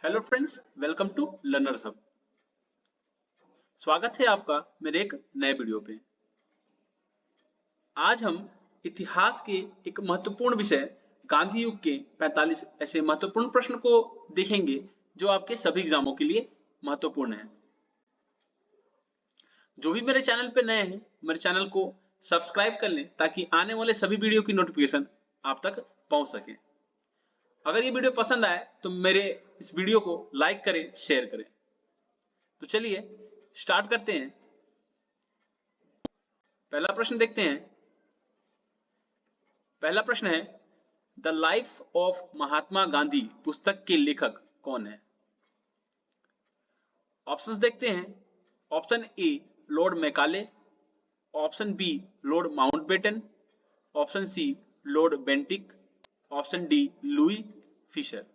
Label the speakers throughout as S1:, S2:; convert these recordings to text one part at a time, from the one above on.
S1: Hello friends, welcome to Learners Hub. स्वागत है आपका मेरे एक नए वीडियो पे। आज हम इतिहास के एक महत्वपूर्ण विषय गांधी युग के 45 ऐसे महत्वपूर्ण प्रश्न को देखेंगे जो आपके सभी एग्जामों के लिए महत्वपूर्ण है। जो भी मेरे चैनल पे नए हैं, मेरे चैनल को सब्सक्राइब कर लें ताकि आने वाले सभी वीडियो की नोटिफिकेशन आप तक पहुंच सके। अगर ये वीडियो पसंद आए तो मेरे इस वीडियो को लाइक करें, शेयर करें। तो चलिए स्टार्ट करते हैं। पहला प्रश्न देखते हैं। पहला प्रश्न है, the life of Mahatma Gandhi पुस्तक के लेखक कौन है? ऑप्शंस देखते हैं। Option A Lord Macaulay, option B Lord Mountbatten, option C Lord Bentinck, option D Louis Fischer.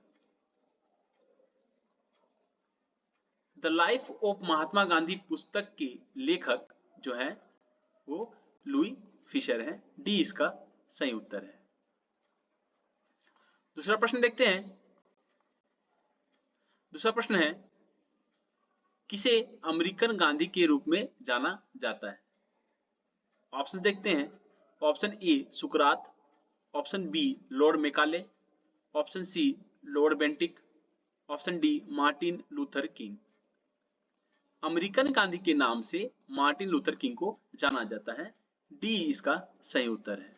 S1: The life of Mahatma Gandhi पुस्तक के लेखक जो है वो लुई फिशर है। डी इसका सही उत्तर है। दूसरा प्रश्न देखते हैं। दूसरा प्रश्न है, किसे अमेरिकन गांधी के रूप में जाना जाता है? ऑप्शन देखते हैं। ऑप्शन ए सुकरात, option B Lord Macaulay, option C Lord Bentinck, option D Martin Luther King. American Gandhi के नाम से मार्टिन लूथर किंग को जाना जाता है। डी इसका सही उत्तर है।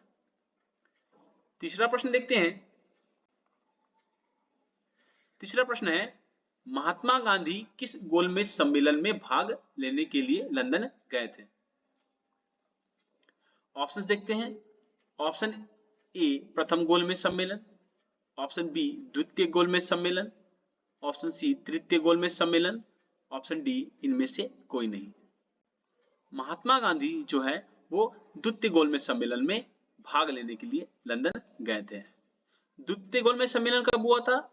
S1: तीसरा प्रश्न देखते हैं। तीसरा प्रश्न है, महात्मा गांधी किस गोलमेज सम्मेलन में भाग लेने के लिए लंदन गए थे? ऑप्शंस देखते हैं। ऑप्शन ए प्रथम गोलमेज सम्मेलन, ऑप्शन बी द्वितीय गोलमेज सम्मेलन, ऑप्शन सी तृतीय गोलमेज सम्मेलन, ऑप्शन डी इनमें से कोई नहीं। महात्मा गांधी जो है वो द्वितीय गोलमेज सम्मेलन में भाग लेने के लिए लंदन गए थे। द्वितीय गोलमेज सम्मेलन कब हुआ था?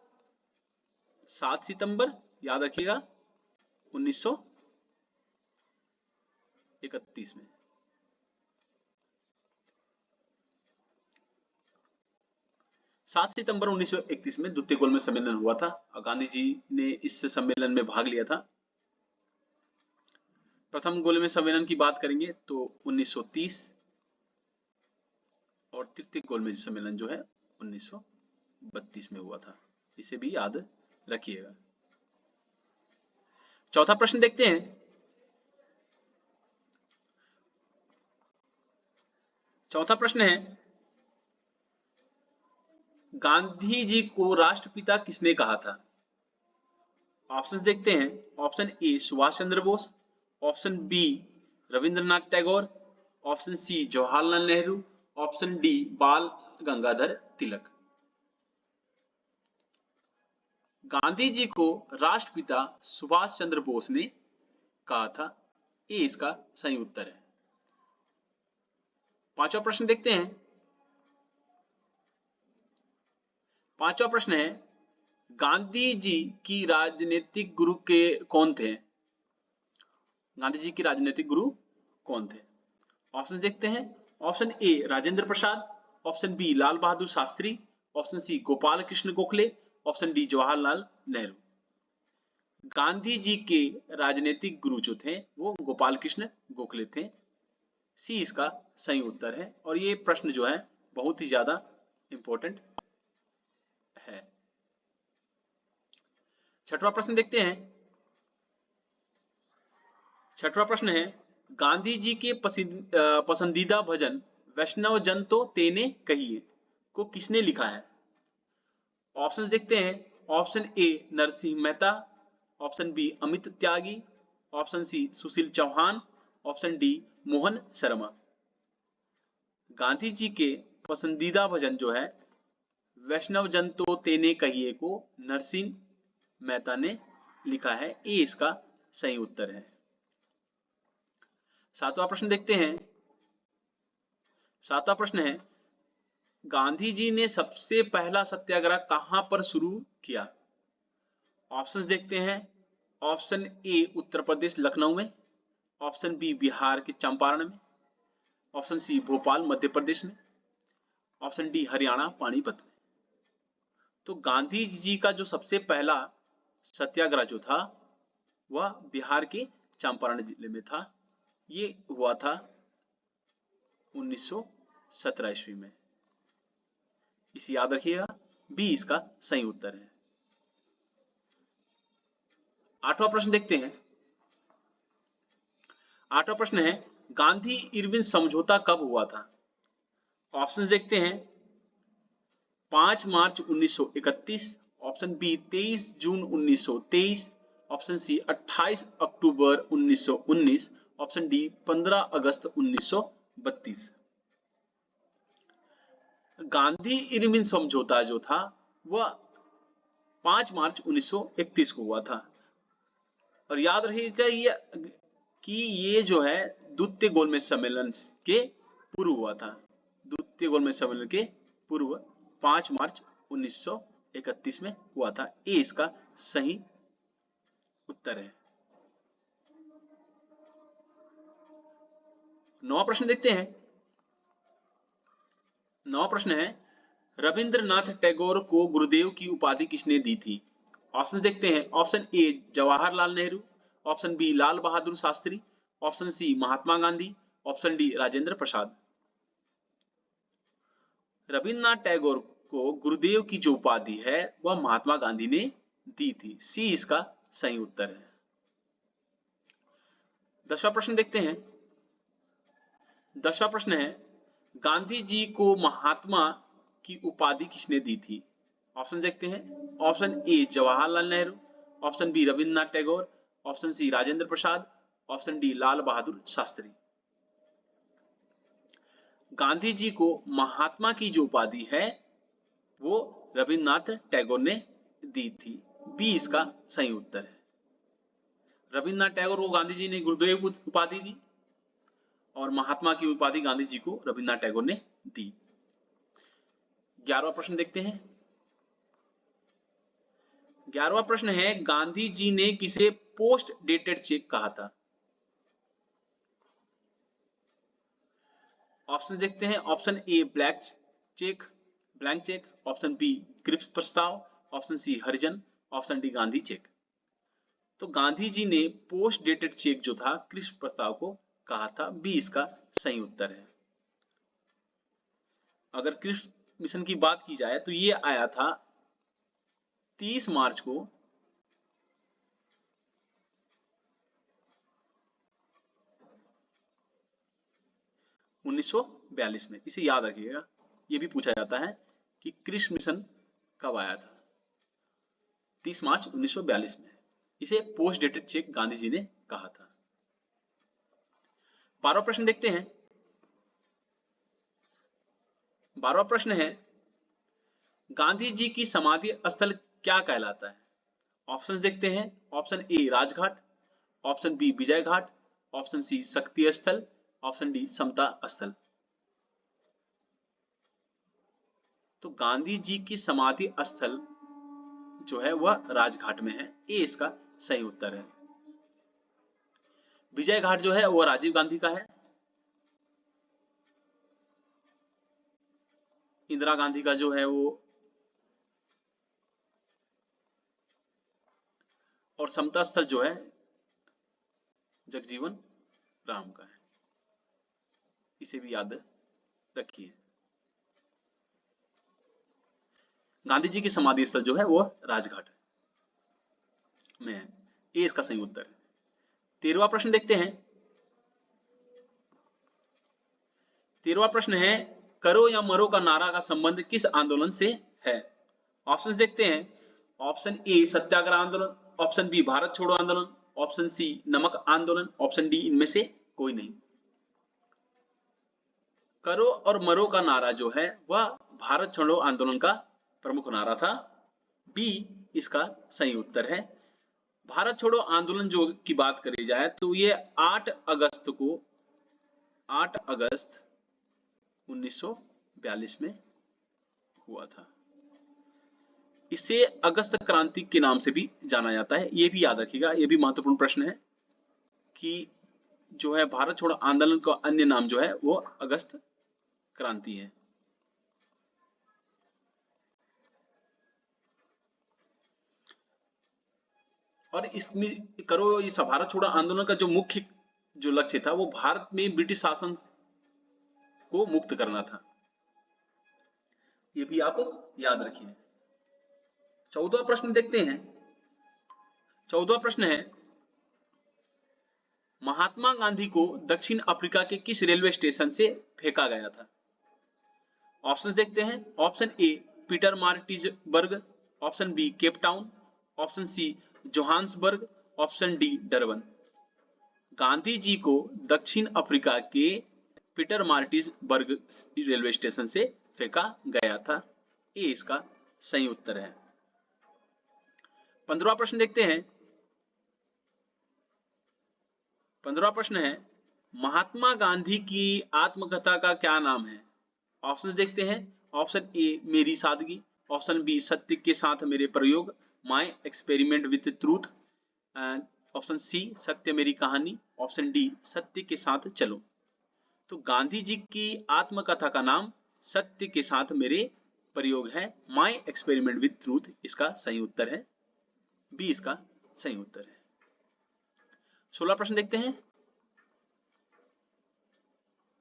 S1: 7 सितंबर, याद रखिएगा, 1931 में। सात सितंबर 1931 में द्वितीय गोलमेज सम्मेलन हुआ था और गांधी जी ने इस सम्मेलन में भाग लिया था। प्रथम गोलमेज सम्मेलन की बात करेंगे तो 1930 और तृतीय गोलमेज सम्मेलन जो है 1932 में हुआ था। इसे भी याद रखिएगा। चौथा प्रश्न देखते हैं। चौथा प्रश्न है, गांधी जी को राष्ट्रपिता किसने कहा था? ऑप्शंस देखते हैं। Option A Subhash Chandra Bose, option B Rabindranath Tagore, option C Jawaharlal Nehru, option D Bal Gangadhar तिलक। गांधी जी को राष्ट्रपिता सुभाष चंद्र बोस ने कहा था। ए इसका सही उत्तर है। पांचवा प्रश्न देखते हैं। पांचवा प्रश्न है, गांधी जी की राजनीतिक गुरु के कौन थे? गांधी जी के राजनीतिक गुरु कौन थे? ऑप्शन देखते हैं। Option A Rajendra Prasad, option B Lal Bahadur Shastri, option C Gopal Krishna Gokhale, option D Jawaharlal Nehru. Gandhi ji के राजनीतिक गुरु जो थे वो गोपाल कृष्ण गोखले थे। सी इसका सही उत्तर है और ये प्रश्न जो है बहुत ही ज्यादा इंपॉर्टेंट है। छठवां प्रश्न देखते हैं। छठवां प्रश्न है, गांधी जी के पसंदीदा भजन वैष्णव जन तो तेने कहिए को किसने लिखा है? ऑप्शंस देखते हैं। Option A Narsinh Mehta, option B Amit Tyagi, option C Sushil Chauhan, option D Mohan Sharma. Gandhi ji के पसंदीदा भजन जो है वैष्णव जन तो तेने कहिए को नरसिंह मेहता ने लिखा है। ए इसका सही उत्तर है। सातवां प्रश्न देखते हैं। सातवां प्रश्न है, गांधी जी ने सबसे पहला सत्याग्रह कहां पर शुरू किया? ऑप्शंस देखते हैं। ऑप्शन ए उत्तर प्रदेश लखनऊ में, ऑप्शन बी बिहार के चंपारण में, ऑप्शन सी भोपाल मध्य प्रदेश में, ऑप्शन डी हरियाणा पानीपत में। तो गांधी जी का जो सबसे पहला सत्याग्रह जो था वह बिहार के चंपारण जिले में था। ये हुआ था 1917 ईस्वी में। इसे याद रखिएगा, बी इसका सही उत्तर है। 8वां प्रश्न देखते हैं। 8वां प्रश्न है, गांधी इरविन समझौता कब हुआ था? ऑप्शन देखते हैं। 5 मार्च 1931, ऑप्शन बी 23 जून 1923, ऑप्शन सी 28 अक्टूबर 1919, ऑप्शन डी 15 अगस्त 1932। गांधी इरविन समझौता जो था वह 5 मार्च 1931 को हुआ था। और याद रखिएगा ये जो है द्वितीय गोलमेज सम्मेलन के पूर्व हुआ था। द्वितीय गोलमेज सम्मेलन के पूर्व 5 मार्च 1931 में हुआ था। ये इसका सही उत्तर है। 9वां प्रश्न देखते हैं। 9वां प्रश्न है, रविंद्रनाथ टैगोर को गुरुदेव की उपाधि किसने दी थी? ऑप्शन देखते हैं। Option A Jawaharlal Nehru, option B Lal Bahadur Shastri, option C Mahatma Gandhi, option D Rajendra Prasad. Rabindranath Tagore को गुरुदेव की जो उपाधि है वह महात्मा गांधी ने दी थी। सी इसका सही उत्तर है। 10वां प्रश्न देखते हैं। 10वां प्रश्न है, गांधी जी को महात्मा की उपाधि किसने दी थी? ऑप्शन देखते हैं। Option A Jawaharlal Nehru, option B Rabindranath Tagore, option C Rajendra Prasad, option D Lal Bahadur Shastri. Gandhi ji को महात्मा की जो उपाधि है वो रविंद्रनाथ टैगोर ने दी थी। बी इसका सही उत्तर है। रविंद्रनाथ टैगोर को गांधी जी ने गुरुदेव की उपाधि दी और महात्मा की उपाधि गांधी जी को रविंद्रनाथ टैगोर ने दी। 11वां प्रश्न देखते हैं। 11वां प्रश्न है, गांधी जी ने किसे पोस्ट डेटेड चेक कहा था? ऑप्शन देखते हैं। Option A blank cheque, option B Cripps प्रस्ताव, option C Harijan, option D Gandhi cheque. तो गांधी जी ने पोस्ट डेटेड चेक जो था क्रिप्स प्रस्ताव को कहा था। बी इसका सही उत्तर है। अगर क्रिप्स मिशन की बात की जाए तो ये आया था 30 मार्च को 1942 में। इसे याद रखिएगा, ये भी पूछा जाता है कि क्रिप्स मिशन कब आया था। 30 मार्च 1942 में। इसे post dated cheque Gandhi ji ने कहा था। 12वां प्रश्न देखते हैं। 12वां प्रश्न है, गांधी जी की समाधि स्थल क्या कहलाता है? ऑप्शन देखते हैं। Option A Rajghat, option B Vijay Ghat, option C Shakti Sthal, option D समता स्थल। तो गांधी जी की समाधि स्थल जो है वह राजघाट में है। ये इसका सही उत्तर है। विजय घाट जो है वह राजीव गांधी का है। इंदिरा गांधी का जो है वो, और समता स्थल जो है जगजीवन राम का है। इसे भी याद रखिए। गांधी जी की समाधि स्थल जो है वो राजघाट में है। ये इसका सही उत्तर है। 13वां प्रश्न देखते हैं। 13वां प्रश्न है, करो या मरो का नारा का संबंध किस आंदोलन से है? ऑप्शंस देखते हैं। ऑप्शन ए सत्याग्रह आंदोलन, ऑप्शन बी भारत छोड़ो आंदोलन, ऑप्शन सी नमक आंदोलन, ऑप्शन डी इनमें से कोई नहीं। करो और मरो का नारा जो है वह भारत छोड़ो आंदोलन का प्रमुख नारा था। बी इसका सही उत्तर है। भारत छोड़ो आंदोलन जो की बात करी जाए तो ये 8 अगस्त 1942 में हुआ था। इसे अगस्त क्रांति के नाम से भी जाना जाता है। ये भी याद रखिएगा, ये भी महत्वपूर्ण प्रश्न है कि जो है भारत छोड़ो आंदोलन का अन्य नाम जो है वो अगस्त क्रांति है। और इसमें करो ये भारत छोड़ो आंदोलन का जो मुख्य जो लक्ष्य था वो भारत में ब्रिटिश शासन को मुक्त करना था। ये भी आप याद रखिए। 14वां प्रश्न देखते हैं। 14वां प्रश्न है, महात्मा गांधी को दक्षिण अफ्रीका के किस रेलवे स्टेशन से फेंका गया था? ऑप्शन देखते हैं। Option A Pietermaritzburg, option B Cape Town, option C Johannesburg, option D Durban. Gandhi ji को दक्षिण अफ्रीका के पीटर मार्टिजबर्ग रेलवे स्टेशन से फेंका गया था। ये इसका सही उत्तर है। 15वां प्रश्न देखते हैं। 15वां प्रश्न है, महात्मा गांधी की आत्मकथा का क्या नाम है? ऑप्शन देखते हैं। ऑप्शन ए मेरी सादगी, ऑप्शन बी सत्य के साथ मेरे प्रयोग, my experiment with truth, option C सत्य मेरी कहानी, ऑप्शन डी सत्य के साथ चलो। तो गांधी जी की आत्मकथा का नाम सत्य के साथ मेरे प्रयोग है, माय एक्सपेरिमेंट विथ ट्रूथ इसका सही उत्तर है। बी इसका सही उत्तर है। 16वां प्रश्न देखते हैं।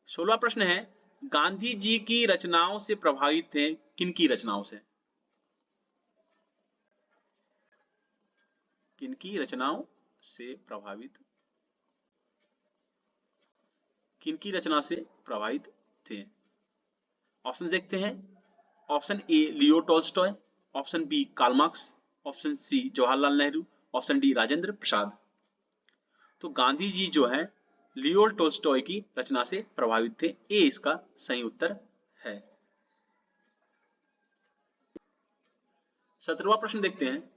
S1: 16वां प्रश्न है, गांधी जी की रचनाओं से प्रभावित थे किनकी रचनाओं से? किनकी रचनाओं से प्रभावित, किनकी रचना से प्रभावित थे? ऑप्शन देखते हैं। Option A Leo Tolstoy, option B Karl Marx, option C Jawaharlal Nehru, option D Rajendra Prasad. तो गांधी जी जो है लियो टॉल्स्टॉय की रचना से प्रभावित थे। ए इसका सही उत्तर है। 17वां प्रश्न देखते हैं।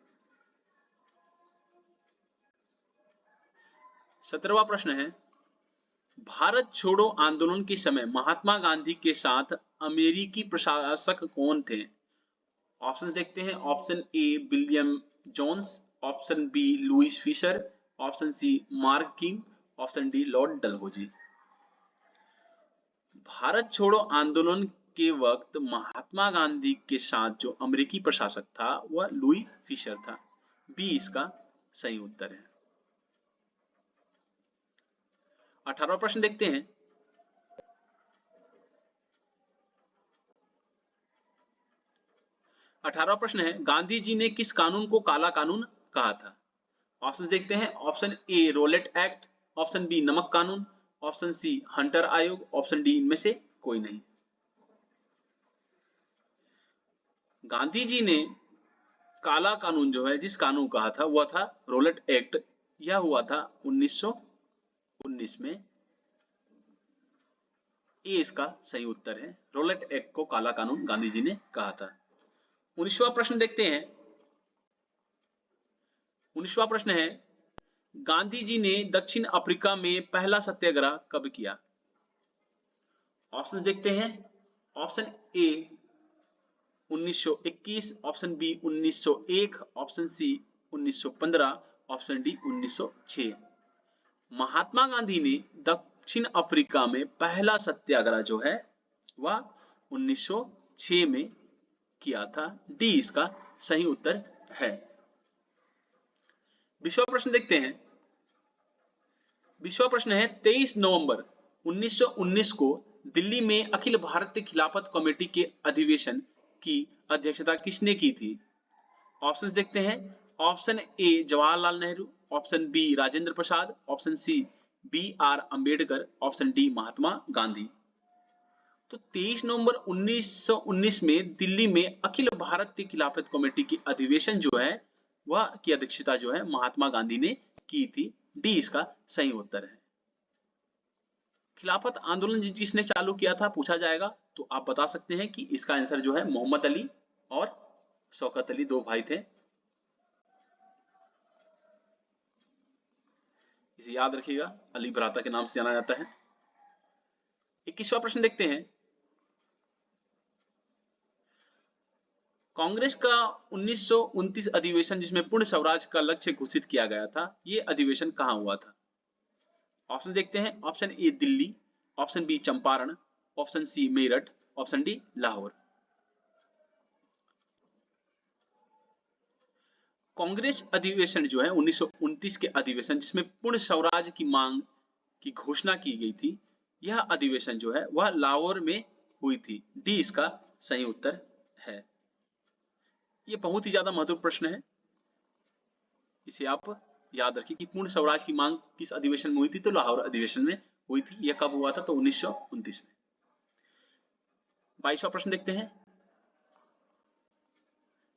S1: 17वां प्रश्न है, भारत छोड़ो आंदोलन के समय महात्मा गांधी के साथ अमेरिकी प्रशासक कौन थे? ऑप्शन देखते हैं। Option A William Jones, option B Louis Fischer, option C Mark King, option D Lord Dalhousie. Bharat छोड़ो आंदोलन के वक्त महात्मा गांधी के साथ जो अमेरिकी प्रशासक था वह लुई फिशर था। बी इसका सही उत्तर है। 18वां प्रश्न देखते हैं। 18वां प्रश्न है, गांधी जी ने किस कानून को काला कानून कहा था? ऑप्शन देखते हैं। Option A Rowlatt Act, option B नमक कानून, ऑप्शन सी हंटर आयोग, ऑप्शन डी इनमें से कोई नहीं। गांधी जी ने काला कानून जो है जिस कानून कहा था वह था रोलेट एक्ट। यह हुआ था 1919 में। ये इसका सही उत्तर है। रोलेट एक्ट को काला कानून गांधी जी ने कहा था। 19वां प्रश्न देखते हैं। 19वां प्रश्न है, गांधी जी ने दक्षिण अफ्रीका में पहला सत्याग्रह कब किया? ऑप्शन देखते हैं। Option A 1921, option B 1901, option C 1915, option D 1906। Mahatma Gandhi ने दक्षिण अफ्रीका में पहला सत्याग्रह जो है वह 1906 में किया था। डी इसका सही उत्तर है। 20वां प्रश्न देखते हैं। 20वां प्रश्न है, 23 नवंबर 1919 को दिल्ली में अखिल भारतीय खिलाफत कमेटी के अधिवेशन की अध्यक्षता किसने की थी? ऑप्शंस देखते हैं। Option A Jawaharlal Nehru, option B Rajendra Prasad, option C B R Ambedkar, option D Mahatma Gandhi. तो 23 नवंबर 1919 में दिल्ली में अखिल भारतीय खिलाफत कमेटी की अधिवेशन जो है वह की अध्यक्षता जो है महात्मा गांधी ने की थी। डी इसका सही उत्तर है। खिलाफत आंदोलन जिसने चालू किया था पूछा जाएगा तो आप बता सकते हैं कि इसका आंसर जो है मोहम्मद अली और शौकत अली, दो भाई थे। इसे याद रखिएगा, अली भ्राता के नाम से जाना जाता है। 21वां प्रश्न देखते हैं। कांग्रेस का 1929 अधिवेशन जिसमें पूर्ण स्वराज का लक्ष्य घोषित किया गया था, यह अधिवेशन कहां हुआ था? ऑप्शन देखते हैं। Option A Delhi, option B Champaran, option C Meerut, option D Lahore. Congress अधिवेशन जो है 1929 के अधिवेशन जिसमें पूर्ण स्वराज की मांग की घोषणा की गई थी, यह अधिवेशन जो है वह लाहौर में हुई थी। डी इसका सही उत्तर है। ये बहुत ही ज्यादा महत्वपूर्ण प्रश्न है, इसे आप याद रखिए कि पूर्ण स्वराज की मांग किस अधिवेशन में हुई थी, तो लाहौर अधिवेशन में हुई थी। यह कब हुआ था, तो 1929 में। 22वां प्रश्न देखते हैं।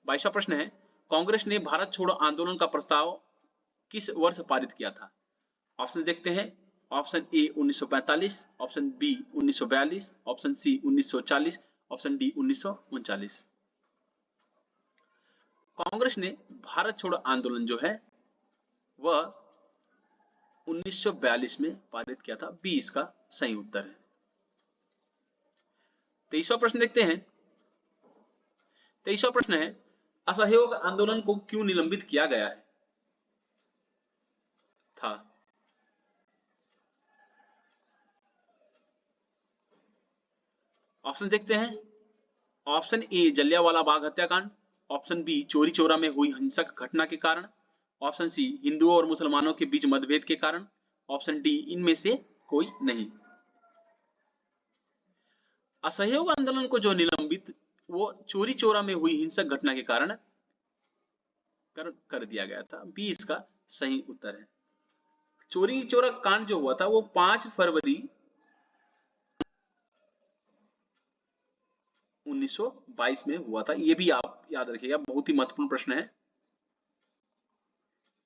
S1: 22वां प्रश्न है, कांग्रेस ने भारत छोड़ो आंदोलन का प्रस्ताव किस वर्ष पारित किया था? ऑप्शन देखते हैं। Option A 1945, option B 1942, option C 1940, option D 1939। Congress ने भारत छोड़ो आंदोलन जो है वह 1942 में पारित किया था। बी इसका सही उत्तर है। 23वां प्रश्न देखते हैं। 23वां प्रश्न है, असहयोग आंदोलन को क्यों निलंबित किया गया है था? ऑप्शन देखते हैं। ऑप्शन ए जलियांवाला बाग हत्याकांड, ऑप्शन बी चोरी चौरा में हुई हिंसक घटना के कारण, ऑप्शन सी हिंदुओं और मुसलमानों के बीच मतभेद के कारण, ऑप्शन डी इनमें से कोई नहीं। असहयोग आंदोलन को जो निलंबित वो चोरी चौरा में हुई हिंसक घटना के कारण कर दिया गया था। बी इसका सही उत्तर है। चोरी चौरा कांड जो हुआ था वो 5 फरवरी 1922 में हुआ था। ये भी आप याद रखिएगा, बहुत ही महत्वपूर्ण प्रश्न है।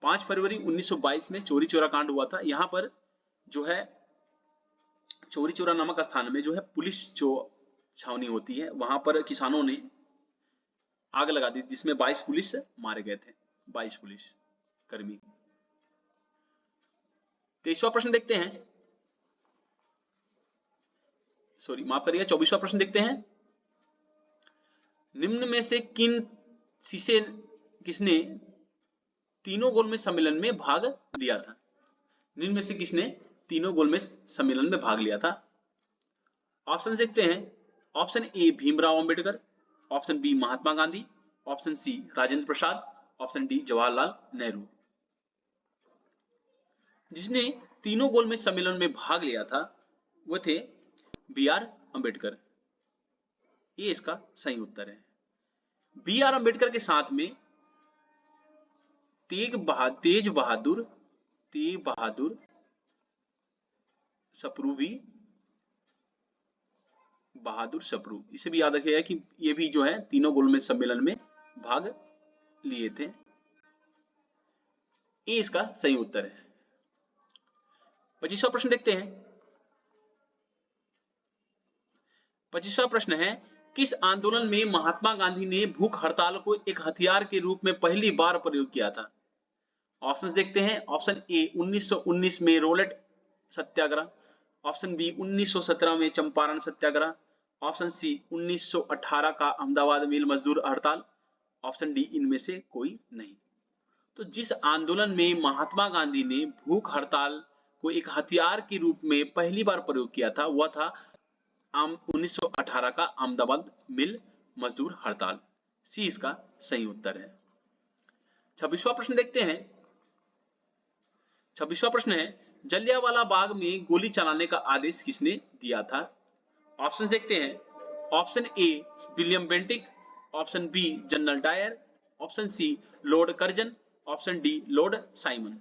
S1: 5 फरवरी 1922 में चोरी चौरा कांड हुआ था। यहां पर जो है चोरी चौरा नामक स्थान में जो है पुलिस जो छावनी होती है, वहां पर किसानों ने आग लगा दी, जिसमें 22 पुलिस मारे गए थे। 22 पुलिस कर्मी। 23वां प्रश्न देखते हैं। सॉरी, माफ करिएगा, 24वां प्रश्न देखते हैं। निम्न में से किसने तीनों गोलमेज सम्मेलन में भाग लिया था? निम्न में से किसने तीनों गोलमेज सम्मेलन में भाग लिया था? ऑप्शन देखते हैं। Option A Bhimrao Ambedkar, option B Mahatma Gandhi, option C Rajendra Prasad, option D Jawaharlal Nehru. जिसने तीनों गोलमेज सम्मेलन में भाग लिया था वो थे बी आर अंबेडकर। ये इसका सही उत्तर है। बी आर अंबेडकर के साथ में तेज बहादुर सप्रू भी, बहादुर सप्रू, इसे भी याद रखिएगा कि ये भी जो है तीनों गोलमेज सम्मेलन में भाग लिए थे। ये इसका सही उत्तर है। 25वां प्रश्न देखते हैं। 25वां प्रश्न है, किस आंदोलन में महात्मा गांधी ने भूख हड़ताल को एक हथियार के रूप में पहली बार प्रयोग किया था? ऑप्शंस देखते हैं। ऑप्शन ए 1919 में रोलेट सत्याग्रह, ऑप्शन बी 1917 में चंपारण सत्याग्रह, ऑप्शन सी 1918 का अहमदाबाद मिल मजदूर हड़ताल, ऑप्शन डी इनमें से कोई नहीं। तो जिस आंदोलन में महात्मा गांधी ने भूख हड़ताल को एक हथियार के रूप में पहली बार प्रयोग किया था वह था 1918 का अहमदाबाद मिल मजदूर हड़ताल। सी इसका सही उत्तर है। 26वां प्रश्न देखते हैं। 26वां प्रश्न है, जलियांवाला बाग में गोली चलाने का आदेश किसने दिया था? ऑप्शन देखते हैं। Option A William Bentinck, option B General Dyer, option C Lord Curzon, option D Lord Simon.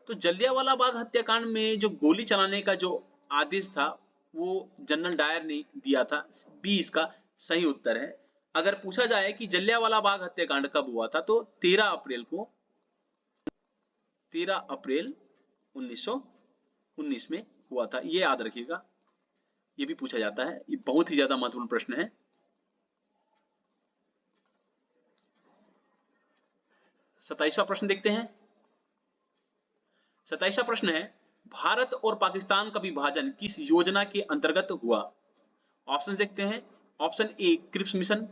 S1: तो जलियांवाला बाग हत्याकांड में जो गोली चलाने का जो आदेश था वो जनरल डायर ने दिया था। बी इसका सही उत्तर है। अगर पूछा जाए कि जलियांवाला बाग हत्याकांड कब हुआ था तो 13 अप्रैल 1919 में हुआ था। ये याद रखिएगा, ये भी पूछा जाता है। ये बहुत ही ज्यादा महत्वपूर्ण प्रश्न है। 27वां प्रश्न देखते हैं। 27वां प्रश्न है, भारत और पाकिस्तान का विभाजन किस योजना के अंतर्गत हुआ? ऑप्शन देखते हैं। Option A Cripps Mission,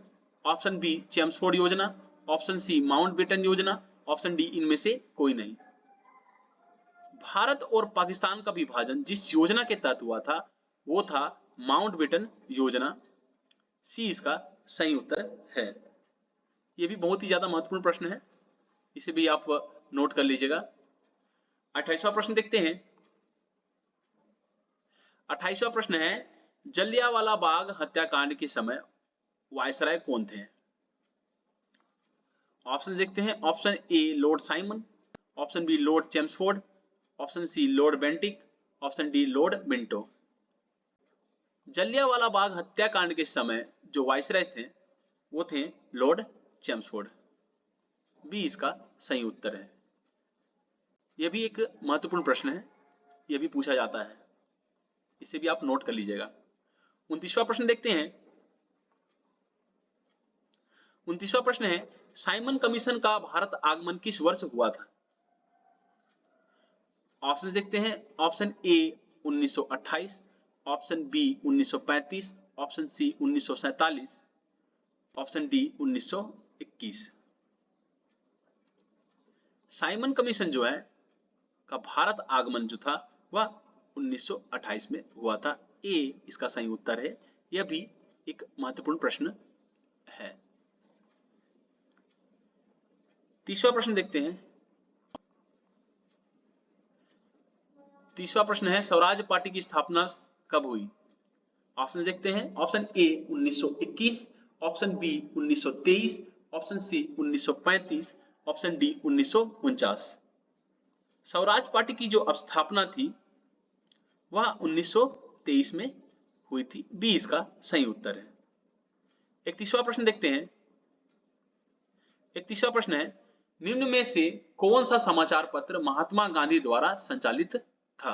S1: option B Chelmsford योजना, ऑप्शन सी माउंटबेटन योजना, ऑप्शन डी इनमें से कोई नहीं। भारत और पाकिस्तान का विभाजन जिस योजना के तहत हुआ था वो था माउंटबेटन योजना। सी इसका सही उत्तर है। ये भी बहुत ही ज्यादा महत्वपूर्ण प्रश्न है, इसे भी आप नोट कर लीजिएगा। 28वां प्रश्न देखते हैं। 28वां प्रश्न है, जलियांवाला बाग हत्याकांड के समय वायसराय कौन थे? ऑप्शन देखते हैं। Option A Lord Simon, option B Lord Chelmsford, option C Lord Bentinck, option D Lord Minto. Jallianwala Bagh हत्याकांड के समय जो वायसराय थे वो थे लॉर्ड चेम्सफोर्ड। बी इसका सही उत्तर है। यह भी एक महत्वपूर्ण प्रश्न है, यह भी पूछा जाता है, इसे भी आप नोट कर लीजिएगा। 29वां प्रश्न देखते हैं। 29वां प्रश्न है, साइमन कमीशन का भारत आगमन किस वर्ष हुआ था? ऑप्शन देखते हैं। Option A 1928, option B 1935, option C 1947, option D 1921। Simon Commission जो है का भारत आगमन जो था वह 1928 में हुआ था। ए इसका सही उत्तर है। यह भी एक महत्वपूर्ण प्रश्न है। 30वां प्रश्न देखते हैं। 30वां प्रश्न है, स्वराज पार्टी की स्थापना कब हुई? ऑप्शन देखते हैं। Option A 1921, option B 1923, option C 1935, option D 1949। Swaraj Party की जो स्थापना थी वह 1923 में हुई थी। बी इसका सही उत्तर है। 31वां प्रश्न देखते हैं। 31वां प्रश्न है, निम्न में से कौन सा समाचार पत्र महात्मा गांधी द्वारा संचालित था?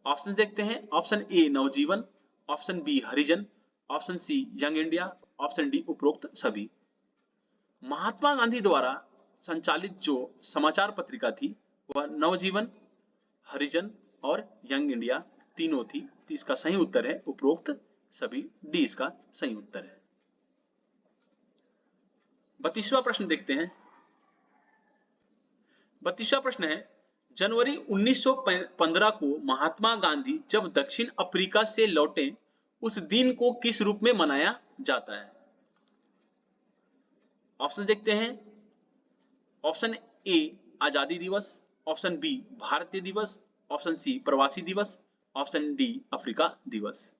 S1: ऑप्शन देखते हैं। Option A Navjivan, option B Harijan, option C Young India, option D उपरोक्त सभी। महात्मा गांधी द्वारा संचालित जो समाचार पत्रिका थी वह नवजीवन, हरिजन और यंग इंडिया तीनों थी। तो इसका सही उत्तर है उपरोक्त सभी। डी इसका सही उत्तर है। 32वां प्रश्न देखते हैं। 32वां प्रश्न है, जनवरी 1915 को महात्मा गांधी जब दक्षिण अफ्रीका से लौटे उस दिन को किस रूप में मनाया जाता है? ऑप्शन देखते हैं। ऑप्शन ए आजादी दिवस, ऑप्शन बी भारतीय दिवस, ऑप्शन सी प्रवासी दिवस, ऑप्शन डी अफ्रीका दिवस।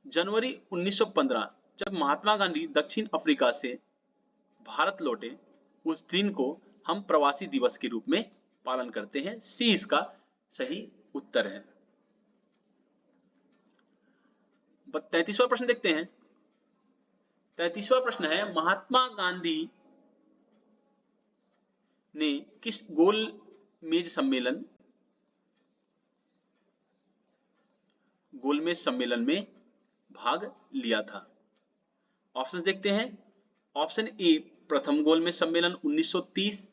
S1: जनवरी 1915 जब महात्मा गांधी दक्षिण अफ्रीका से भारत लौटे उस दिन को हम प्रवासी दिवस के रूप में पालन करते हैं। सी इसका सही उत्तर है। 33वां प्रश्न देखते हैं। 33वां प्रश्न है, महात्मा गांधी ने किस गोलमेज सम्मेलन में भाग लिया था? ऑप्शंस देखते हैं। ऑप्शन ए प्रथम गोलमेज सम्मेलन 1930,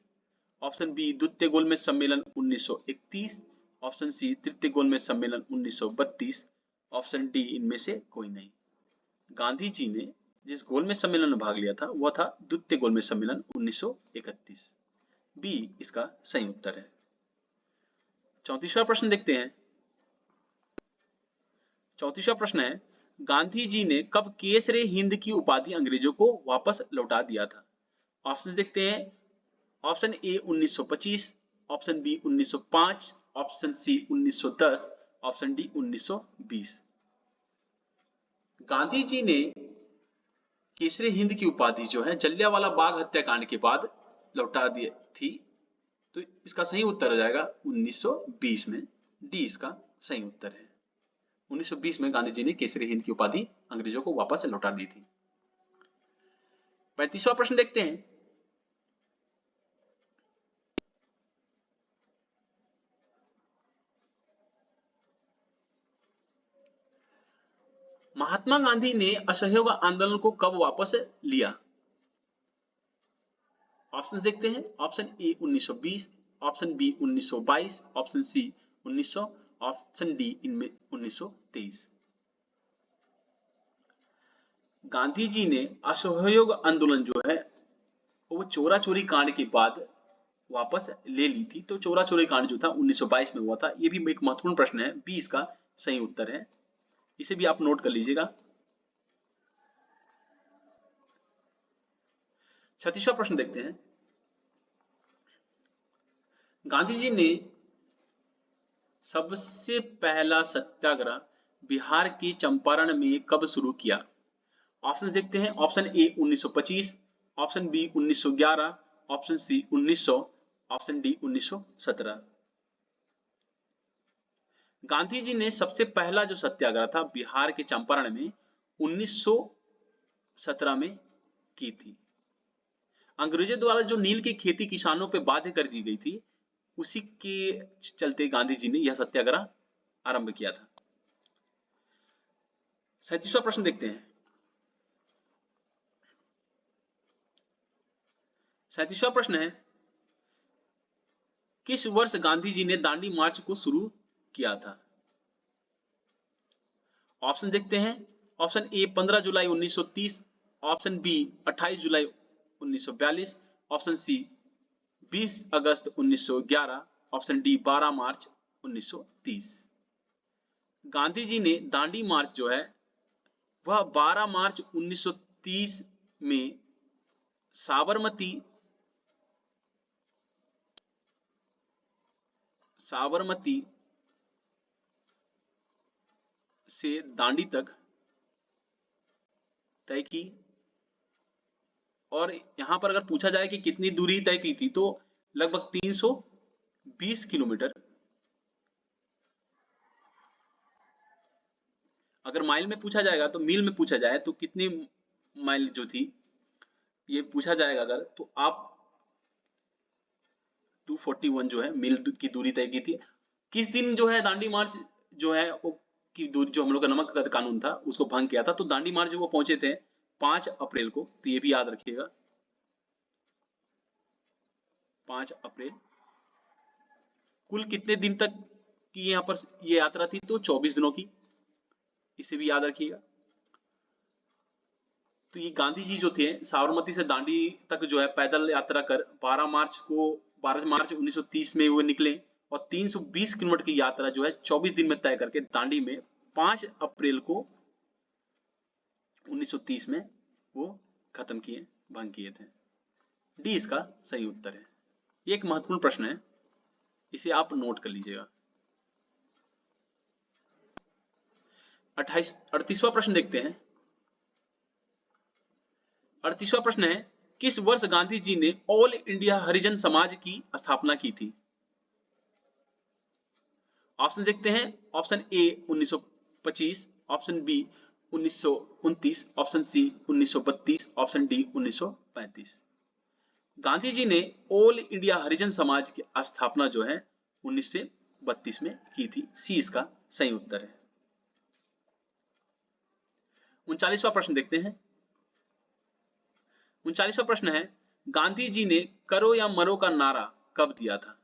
S1: ऑप्शन बी द्वितीय गोलमेज सम्मेलन 1931, ऑप्शन सी तृतीय गोलमेज सम्मेलन 1932, ऑप्शन डी इनमें से कोई नहीं। गांधी जी ने जिस गोलमेज सम्मेलन में भाग लिया था वह था द्वितीय गोलमेज सम्मेलन 1931। बी इसका सही उत्तर है। 34वां प्रश्न देखते हैं। 34वां प्रश्न है, गांधी जी ने कब केसरे हिंद की उपाधि अंग्रेजों को वापस लौटा दिया था? ऑप्शन देखते हैं। Option A 1925, option B 1905, option C 1910, option D 1920। Gandhi ji ने केसरे हिंद की उपाधि जो है जलियांवाला बाग हत्याकांड के बाद लौटा दी थी। तो इसका सही उत्तर हो जाएगा 1920 में। डी इसका सही उत्तर है। 1920 में गांधी जी ने केसरी हिंद की उपाधि अंग्रेजों को वापस लौटा दी थी। 35वां प्रश्न देखते हैं। महात्मा गांधी ने असहयोग आंदोलन को कब वापस लिया? ऑप्शंस देखते हैं। Option A 1920, option B 1922, option C 1900, option D इनमें 1923। गांधी जी ने असहयोग आंदोलन जो है वो चोरा चोरी कांड के बाद वापस ले ली थी। तो चोरा चोरी कांड जो था 1922 में हुआ था। ये भी एक महत्वपूर्ण प्रश्न है। बी इसका सही उत्तर है। इसे भी आप नोट कर लीजिएगा। 36वां प्रश्न देखते हैं। गांधी जी ने सबसे पहला सत्याग्रह बिहार के चंपारण में कब शुरू किया? ऑप्शन देखते हैं। Option A 1925, option B 1911, option C 1900, option D 1917। Gandhi ji ने सबसे पहला जो सत्याग्रह था बिहार के चंपारण में 1917 में की थी। अंग्रेजों द्वारा जो नील की खेती किसानों पर बाध्य कर दी गई थी, उसी के चलते गांधी जी ने यह सत्याग्रह आरंभ किया था। 37वां प्रश्न देखते हैं। 37वां प्रश्न है, किस वर्ष गांधी जी ने दांडी मार्च को शुरू किया था? ऑप्शन देखते हैं। ऑप्शन ए 15 जुलाई 1930, ऑप्शन बी 28 जुलाई 1942, ऑप्शन सी 20 अगस्त 1911, ऑप्शन डी 12 मार्च 1930। गांधी जी ने दांडी मार्च जो है वह 12 मार्च 1930 में साबरमती से दांडी तक तय की। और यहां पर अगर पूछा जाए कि कितनी दूरी तय की थी, तो लगभग 320 किलोमीटर। अगर माइल में पूछा जाएगा तो मील में पूछा जाए तो कितनी माइल जो थी ये पूछा जाएगा अगर, तो आप 241 जो है मील की दूरी तय की थी। किस दिन जो है दांडी मार्च जो है वो की दूरी, जो हम लोग का नमक का कानून था उसको भंग किया था, तो दांडी मार्च वो पहुंचे थे 5 अप्रैल को, तो ये भी याद रखिएगा 5 अप्रैल। कुल कितने दिन तक की यहाँ पर ये यात्रा थी? तो 24 दिनों की, इसे भी याद रखिएगा। तो ये गांधी जी जो थे साबरमती से दांडी तक जो है पैदल यात्रा कर 12 मार्च 1930 में वो निकले, और 320 किलोमीटर की यात्रा जो है 24 दिन में तय करके दांडी में 5 अप्रैल को 1930 में वो खत्म किए, भंग किए थे। डी इसका सही उत्तर है। ये एक महत्वपूर्ण प्रश्न है, इसे आप नोट कर लीजिएगा। 38वां प्रश्न देखते हैं। 38वां प्रश्न है, किस वर्ष गांधी जी ने ऑल इंडिया हरिजन समाज की स्थापना की थी? ऑप्शन देखते हैं। Option A 1925, option B 1929, option C 1932, option D 1935। Gandhi ji ने ऑल इंडिया हरिजन समाज की स्थापना जो है 1932 में की थी। सी इसका सही उत्तर है। 39वां प्रश्न देखते हैं। 39वां प्रश्न है, गांधी जी ने करो या मरो का नारा कब दिया था?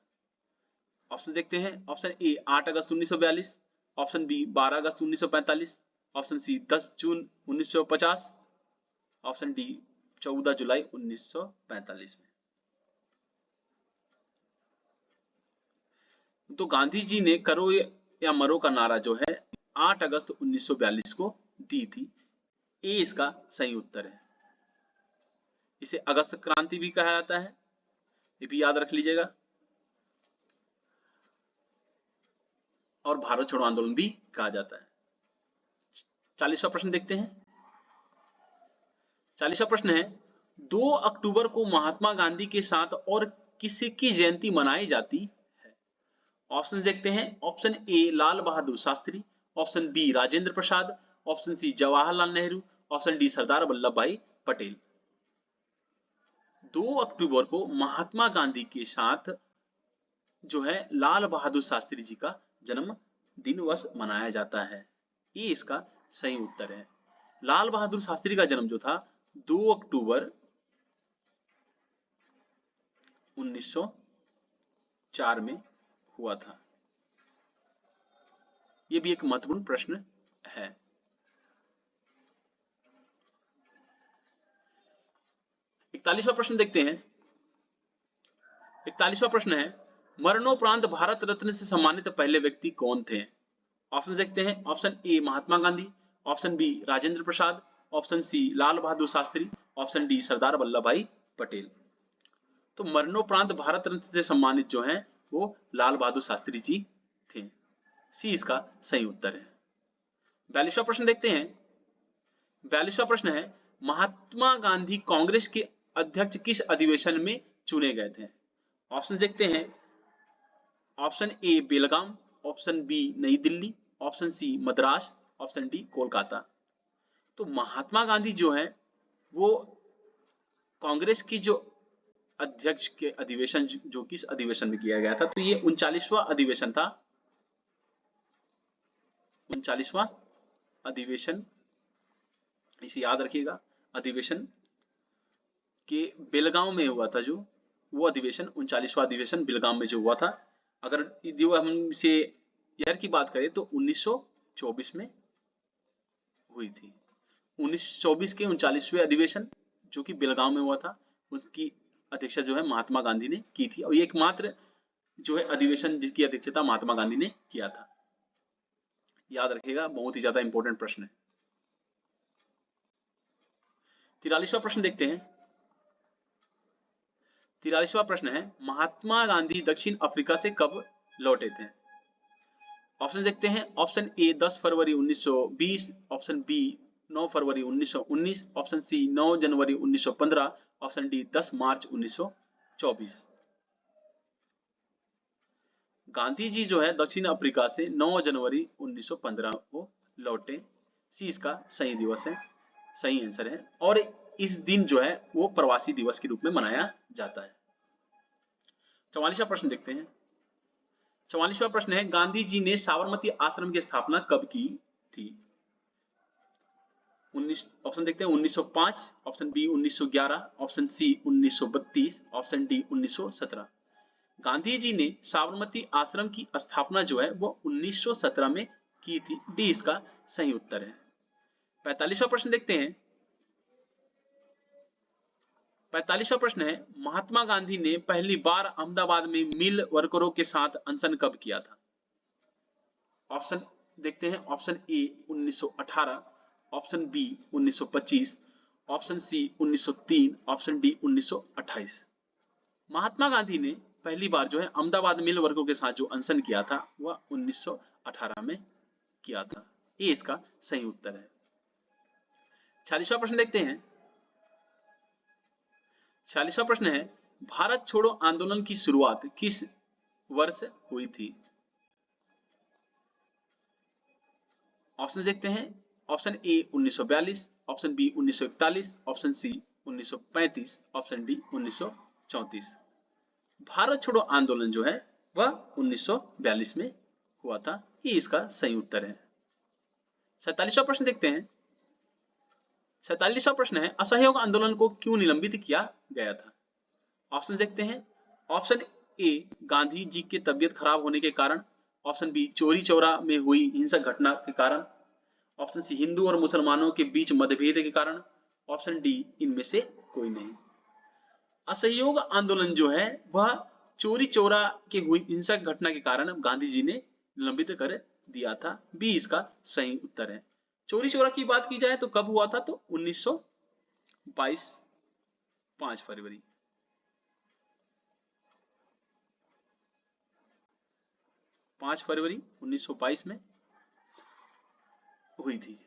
S1: ऑप्शन देखते हैं। ऑप्शन ए 8 अगस्त 1942, ऑप्शन बी 12 अगस्त 1945, ऑप्शन सी 10 जून 1950, ऑप्शन डी 14 जुलाई 1945 में। तो गांधी जी ने करो या मरो का नारा जो है 8 अगस्त 1942 को दी थी। ए इसका सही उत्तर है। इसे अगस्त क्रांति भी कहा जाता है, ये भी याद रख लीजिएगा, और भारत छोड़ो आंदोलन भी कहा जाता है। 40वां प्रश्न देखते हैं। 40वां प्रश्न है, 2 अक्टूबर को महात्मा गांधी के साथ और किसी की जयंती मनाई जाती है? ऑप्शन देखते हैं। Option A Lal Bahadur Shastri, option B Rajendra Prasad, option C Jawaharlal Nehru, option D Sardar Vallabh Bhai Patel. 2 अक्टूबर को महात्मा गांधी के साथ जो है लाल बहादुर शास्त्री जी का जन्म दिवस मनाया जाता है। ये इसका सही उत्तर है। लाल बहादुर शास्त्री का जन्म जो था 2 अक्टूबर 1904 में हुआ था। यह भी एक महत्वपूर्ण प्रश्न है। इकतालीसवां प्रश्न देखते हैं। 41वां प्रश्न है, मरणोपरांत भारत रत्न से सम्मानित पहले व्यक्ति कौन थे? ऑप्शन देखते हैं। Option A Mahatma Gandhi, option B Rajendra Prasad, option C Lal Bahadur Shastri, option D Sardar Vallabh Bhai Patel. तो मरणोपरांत भारत रत्न से सम्मानित जो हैं वो लाल बहादुर शास्त्री जी थे। सी इसका सही उत्तर है। 42वां प्रश्न देखते हैं। 42वां प्रश्न है, महात्मा गांधी कांग्रेस के अध्यक्ष किस अधिवेशन में चुने गए थे? ऑप्शन देखते हैं। Option A Belgaum, option B Nai Delhi, option C Madras, option D Kolkata. तो महात्मा गांधी जो है वो कांग्रेस की जो अध्यक्ष के अधिवेशन जो किस अधिवेशन में किया गया था, तो ये 39वां अधिवेशन था। 39वां अधिवेशन, इसे याद रखिएगा। अधिवेशन के बेलगांव में हुआ था, जो वो अधिवेशन 39वां अधिवेशन बेलगांव में जो हुआ था। अगर जो हम इसे ईयर की बात करें तो 1924 में हुई थी। 1924 के 39वें अधिवेशन जो कि बेलगांव में हुआ था, उसकी अध्यक्षता जो है महात्मा गांधी ने की थी, और ये एकमात्र जो है अधिवेशन जिसकी अध्यक्षता महात्मा गांधी ने किया था। याद रखिएगा, बहुत ही ज्यादा इंपॉर्टेंट प्रश्न है। 43वां प्रश्न देखते हैं। 43वां प्रश्न है, महात्मा गांधी दक्षिण अफ्रीका से कब लौटे थे? ऑप्शन देखते हैं। ऑप्शन ए 10 फरवरी 1920, ऑप्शन बी 9 फरवरी 1919, ऑप्शन सी 9 जनवरी 1915, ऑप्शन डी 10 मार्च 1924। गांधी जी जो है दक्षिण अफ्रीका से 9 जनवरी 1915 को लौटे। सी इसका सही दिवस है, सही आंसर है। और इस दिन जो है वो प्रवासी दिवस के रूप में मनाया जाता है। 44वां प्रश्न देखते हैं। 44वां प्रश्न है, गांधी जी ने साबरमती आश्रम की स्थापना कब की थी? ऑप्शन देखते हैं। 1905, option B 1911, option C 1932, option D 1917। Gandhi ji ने साबरमती आश्रम की स्थापना जो है वो 1917 में की थी। डी इसका सही उत्तर है। 45वां प्रश्न देखते हैं। 45वां प्रश्न है, महात्मा गांधी ने पहली बार अहमदाबाद में मिल वर्करों के साथ अनशन कब किया था? ऑप्शन देखते हैं। Option A 1918, option B 1925, option C 1903, option D 1928। Mahatma Gandhi ने पहली बार जो है अहमदाबाद मिल वर्गों के साथ जो अनशन किया था वह 1918 में किया था। ये इसका सही उत्तर है। 46वां प्रश्न देखते हैं। 46वां प्रश्न है, भारत छोड़ो आंदोलन की शुरुआत किस वर्ष हुई थी? ऑप्शन देखते हैं। Option A 1942, option B 1941, option C 1935, option D 1934। Bharat छोड़ो आंदोलन जो है वह 1942 में हुआ था। ये इसका सही उत्तर है। 47वां प्रश्न देखते हैं। 47वां प्रश्न है, असहयोग आंदोलन को क्यों निलंबित किया गया था? ऑप्शन देखते हैं। ऑप्शन ए गांधी जी की तबीयत खराब होने के कारण, ऑप्शन बी चोरी चौरा में हुई हिंसक घटना के कारण, ऑप्शन सी हिंदू और मुसलमानों के बीच मतभेद के कारण, ऑप्शन डी इनमें से कोई नहीं। असहयोग आंदोलन जो है वह चोरी चौरा के हुई हिंसक घटना के कारण गांधी जी ने निलंबित कर दिया था। बी इसका सही उत्तर है। चोरी चौरा की बात की जाए तो कब हुआ था? तो 1922 5 फरवरी। पांच फरवरी 1922 में हुई थी।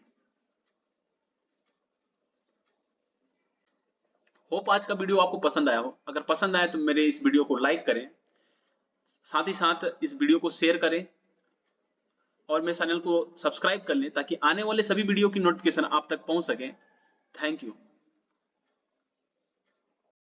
S1: होप आज का वीडियो आपको पसंद आया हो। अगर पसंद आया तो मेरे इस वीडियो को लाइक करें, साथ ही साथ इस वीडियो को शेयर करें और मेरे चैनल को सब्सक्राइब कर लें ताकि आने वाले सभी वीडियो की नोटिफिकेशन आप तक पहुंच सके। Thank you.